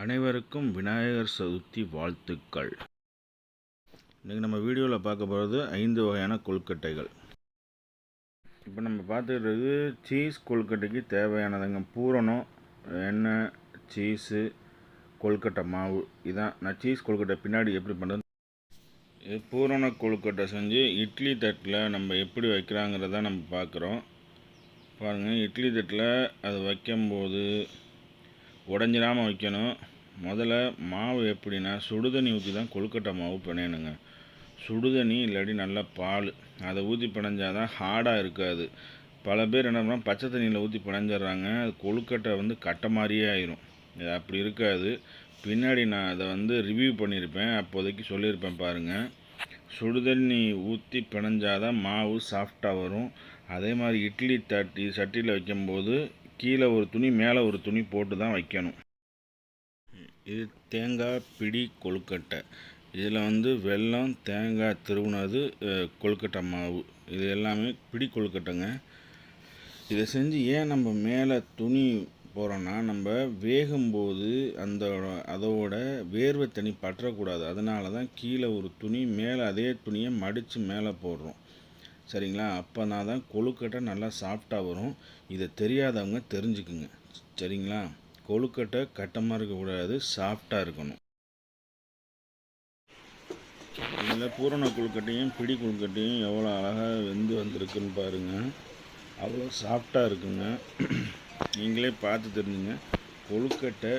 அனைவருக்கும் விநாயகர் சதுர்த்தி வாழ்த்துக்கள். இன்றைக்கி நம்ம வீடியோவில் பார்க்க போகிறது 5 வகையான கொழுக்கட்டைகள். இப்போ நம்ம பார்த்துக்கிறது சீஸ் கொழுக்கட்டைக்கு தேவையானதுங்க. பூரணம், எண்ணெய், சீஸு, கொழுக்கட்டை மாவு. இதான் நான் சீஸ் கொழுக்கட்டை பின்னாடி எப்படி பண்ணுறது. இது பூரண கொழுக்கட்டை செஞ்சு இட்லி தட்டில் நம்ம எப்படி வைக்கிறாங்கிறத நம்ம பார்க்குறோம். பாருங்கள், இட்லி தட்டில் அது வைக்கும்போது உடஞ்சிடாமல் வைக்கணும். முதல்ல மாவு எப்படின்னா, சுடுதண்ணி ஊற்றி தான் கொழுக்கட்டை மாவு பிணையணுங்க. சுடுதண்ணி இல்லாட்டி நல்லா பால் அதை ஊற்றி பிணைஞ்சாதான் ஹார்டாக இருக்காது. பல பேர் என்ன பண்ணால் பச்சை தண்ணியில் ஊற்றி பிணைஞ்சிட்றாங்க. அது கொழுக்கட்டை கட்டை மாதிரியே ஆயிரும். இது அப்படி இருக்காது. பின்னாடி நான் அதை ரிவ்யூ பண்ணியிருப்பேன், அப்போதைக்கு சொல்லியிருப்பேன் பாருங்கள். சுடுதண்ணி ஊற்றி பிணைஞ்சாதான் மாவு சாஃப்டாக வரும். அதே மாதிரி இட்லி சட்டியில் வைக்கும்போது கீழே ஒரு துணி மேலே ஒரு துணி போட்டு தான் வைக்கணும். இது தேங்காய் பிடி கொழுக்கட்டை. இதில் வெல்லம், தேங்காய் திருவுனது, கொழுக்கட்டை மாவு, இது எல்லாமே பிடி கொழுக்கட்டைங்க. இதை செஞ்சு ஏன் நம்ம மேலே துணி போகிறோன்னா, நம்ம வேகும்போது அதோட வேர்வை தண்ணி பற்றக்கூடாது. அதனால தான் கீழே ஒரு துணி, மேலே அதே துணியை மடித்து மேலே போடுறோம். சரிங்களா? அப்போனா தான் கொழுக்கட்டை நல்லா சாஃப்டாக வரும். இதை தெரியாதவங்க தெரிஞ்சுக்குங்க. சரிங்களா? கொழுக்கட்டை கட்டமாக இருக்கக்கூடாது, சாஃப்டாக இருக்கணும். இதில் பூரண கொழுக்கட்டையும் பிடி கொழுக்கட்டையும் எவ்வளோ அழகாக வெந்து வந்திருக்குன்னு பாருங்கள். அவ்வளோ சாஃப்டாக இருக்குங்க. நீங்களே பார்த்து தெரிஞ்சுங்க. கொழுக்கட்டை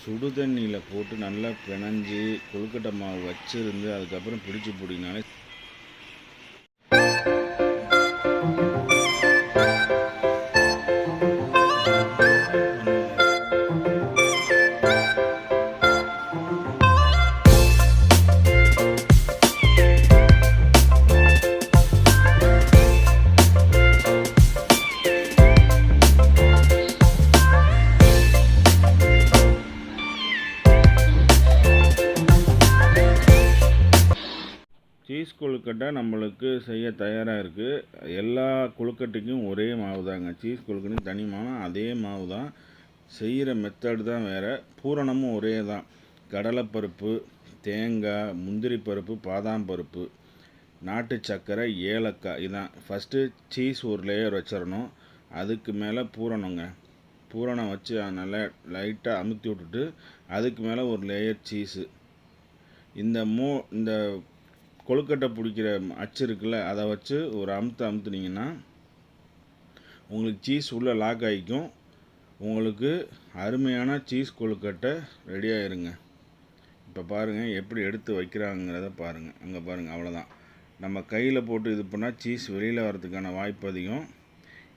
சுடுதண்ணியில் போட்டு நல்லா பிணைஞ்சி கொழுக்கட்டை மாவு வச்சுருந்து அதுக்கப்புறம் பிடிச்சி போட்டிங்கனாலே சீஸ் கொழுக்கட்டை நம்மளுக்கு செய்ய தயாராக இருக்குது. எல்லா கொழுக்கட்டைக்கும் ஒரே மாவு தாங்க. சீஸ் கொழுக்கட்டையும் தனி மாவு, அதே மாவு தான். செய்கிற மெத்தடு தான் வேறு. பூரணமும் ஒரே தான். கடலைப்பருப்பு, தேங்காய், முந்திரி பருப்பு, பாதாம் பருப்பு, நாட்டு சர்க்கரை, ஏலக்காய், இதான். ஃபஸ்ட்டு சீஸ் ஒரு லேயர் வச்சிடணும். அதுக்கு மேலே பூரணங்க. பூரணம் வச்சு நல்லா லைட்டாக அமுத்தி விட்டுட்டு அதுக்கு மேலே ஒரு லேயர் சீஸு. இந்த கொழுக்கட்டை பிடிக்கிற அச்சு இருக்குல்ல, அதை வச்சு ஒரு அமுத்துனீங்கன்னா உங்களுக்கு சீஸ் உள்ளே லாக் ஆகிக்கும். உங்களுக்கு அருமையான சீஸ் கொழுக்கட்டை ரெடி ஆயிருங்க. இப்போ பாருங்கள் எப்படி எடுத்து வைக்கிறாங்கிறத பாருங்கள். அங்கே பாருங்கள், அவ்வளோதான். நம்ம கையில் போட்டு இது பண்ணால் சீஸ் வெளியில் வரதுக்கான வாய்ப்பு அதிகம்.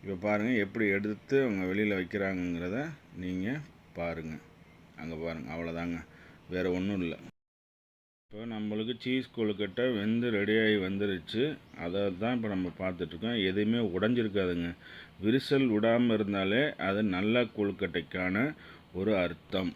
இப்போ பாருங்கள் எப்படி எடுத்து அவங்க வெளியில் வைக்கிறாங்கிறத நீங்கள் பாருங்கள். அங்கே பாருங்கள், அவ்வளோதாங்க, வேறு ஒன்றும் இல்லை. இப்போ நம்மளுக்கு சீஸ் கொழுக்கட்டை வெந்து ரெடியாகி வந்துருச்சு. அதை தான் இப்போ நம்ம பார்த்துட்ருக்கோம். எதுவுமே உடஞ்சிருக்காதுங்க. விரிசல் விடாமல் இருந்தாலே அது நல்ல கொழுக்கட்டைக்கான ஒரு அர்த்தம்.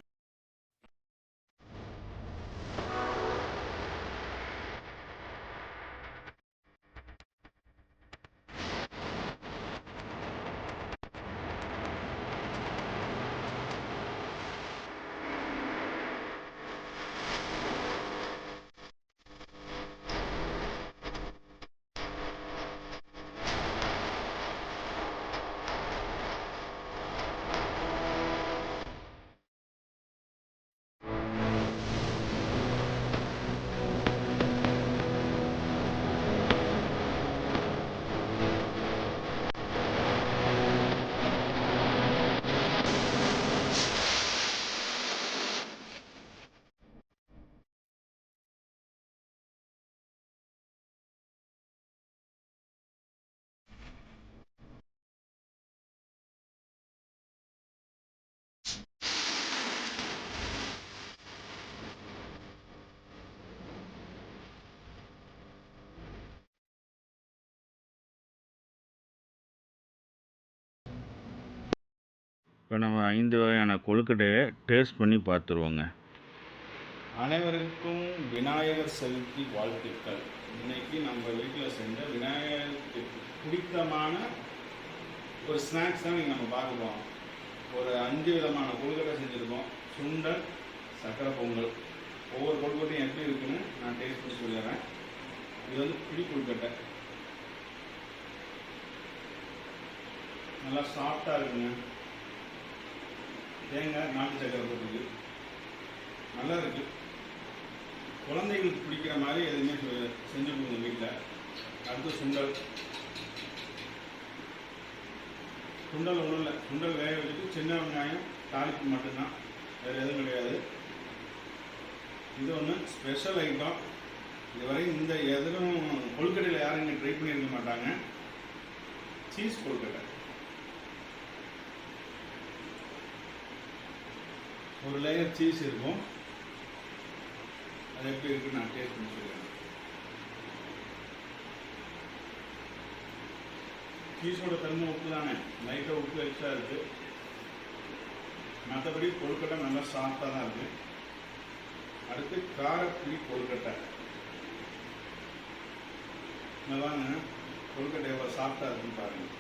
இப்போ நம்ம 5 வகையான கொழுக்கட்டையை டேஸ்ட் பண்ணி பார்த்துருவோங்க. அனைவருக்கும் விநாயகர் சதுர்த்தி வாழ்த்துக்கள். இன்னைக்கு நம்ம வீட்டில் செஞ்ச விநாயகருக்கு பிடித்தமான ஒரு ஸ்நாக்ஸ் தான் நீங்கள் நம்ம பார்க்க போகிறோம். ஒரு 5 விதமான கொழுக்கட்டை செஞ்சுருக்கோம். சுண்டல், சக்கரை பொங்கல். ஒவ்வொரு கொழுக்கட்டையும் எப்படி இருக்குன்னு நான் டேஸ்ட் பண்ணி சொல்லிடுறேன். இது வந்து பிடி கொழுக்கட்டை, நல்லா சாஃப்டாக இருக்குங்க. தேங்காய் நாட்டு சக்கரை போட்டுருக்கு, நல்லா இருக்கு. குழந்தைங்களுக்கு பிடிக்கிற மாதிரி எதுவுமே செஞ்சு கொடுங்க வீட்டில். அடுத்து சுண்டல். சுண்டல் ஒன்றும் இல்லை, சுண்டல் வேக வச்சுட்டு சின்ன வெங்காயம் தாளிப்பு மட்டும்தான், வேறு எதுவும் கிடையாது. இது ஒன்று ஸ்பெஷல் ஐட்டம். இதுவரை இந்த எதிரும் கொழுக்கட்டையில் யாரும் இங்கே ட்ரை பண்ணியிருக்க மாட்டாங்க. சீஸ் கொழுக்கட்டை. ஒரு லேயர் சீஸ் இருக்கும், அது எப்படி இருக்குன்னு நான் டேஸ்ட் பண்ணி சொல்லுவேன். சீஸோட தன்மை உப்பு தானே, லைட்டாக உப்பு எக்ஸ்ட்ரா இருக்குது. மற்றபடி கொழுக்கட்டை நல்லா சாஃப்டாக தான் இருக்குது. அடுத்து காரப்புளி கொழுக்கட்டை. நல்லாங்க, கொழுக்கட்டை எவ்வளோ சாஃப்டாக இருக்குன்னு பாருங்கள்.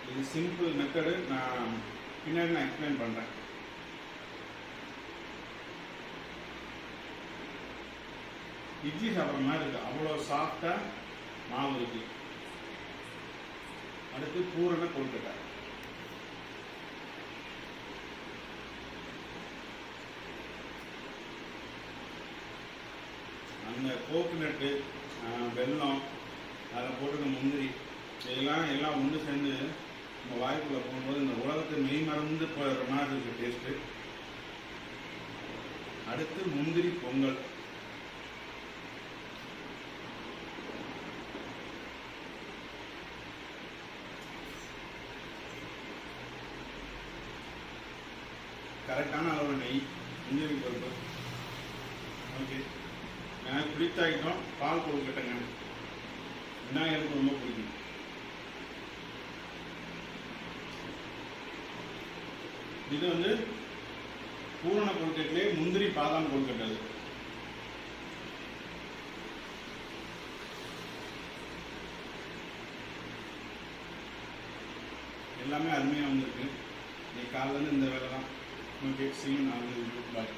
இது சிம்பிள் மெத்தடு, நான் பின்னாடி நான் எக்ஸ்பிளைன் பண்ணுறேன். இட்லி சாப்பிட்ற மாதிரி இருக்குது, அவ்வளோ சாஃப்டாக மாவு இருக்குது. அடுத்து பூரண கொழுக்கட்டை. அந்த கோகோனட்டு, வெல்லம், அதில் போட்டுக்க முந்திரி, எல்லாம் ஒன்று சேர்ந்து நம்ம வாய்க்குள்ளே போகும்போது இந்த உலகத்தை மெய் மறந்து போகிற மாதிரி இருக்குது டேஸ்ட்டு. அடுத்து முந்திரி பொங்கல். கரெக்டான அளவு நெய், முந்திரி பருப்பு. ஓகே, எனக்கு பிடித்த ஐட்டம் பால் கொழுக்கட்டைங்க. விநாயகருக்கு ரொம்ப பிடிக்கும். இது வந்து பூரண கொழுக்கட்டிலே முந்திரி பாதாம் கொழுக்கட்டை. எல்லாமே அருமையாக வந்திருக்கு. இன்னைக்கு காலையிலேருந்து இந்த வேலை தான். ஓகே, சீன் நான் பாய்.